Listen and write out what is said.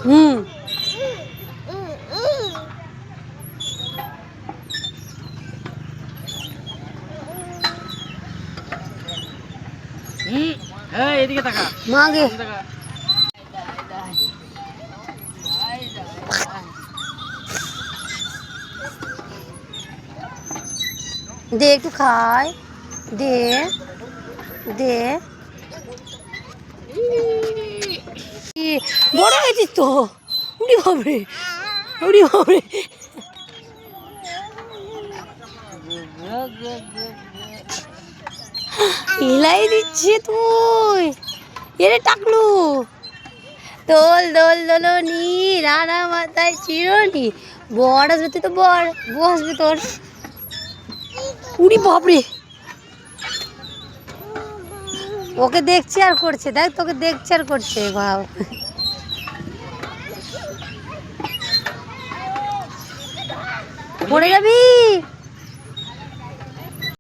হুম এদিকে তাকা মাগে দে একটু খাই দে দে বড় হয়েছিস তো উড়ি বাবরে উড়ি বাবরে হিলাই দিচ্ছে তুই এরে টাকলু দোল দোল দোলনি রানা মাথায় চিরনি বর আসবে তুই তো বর বউ আসবে তোর উড়ি বাপরে ওকে দেখছি আর করছে দেখ তোকে দেখছে আর করছে ভাব পড়ে যাবি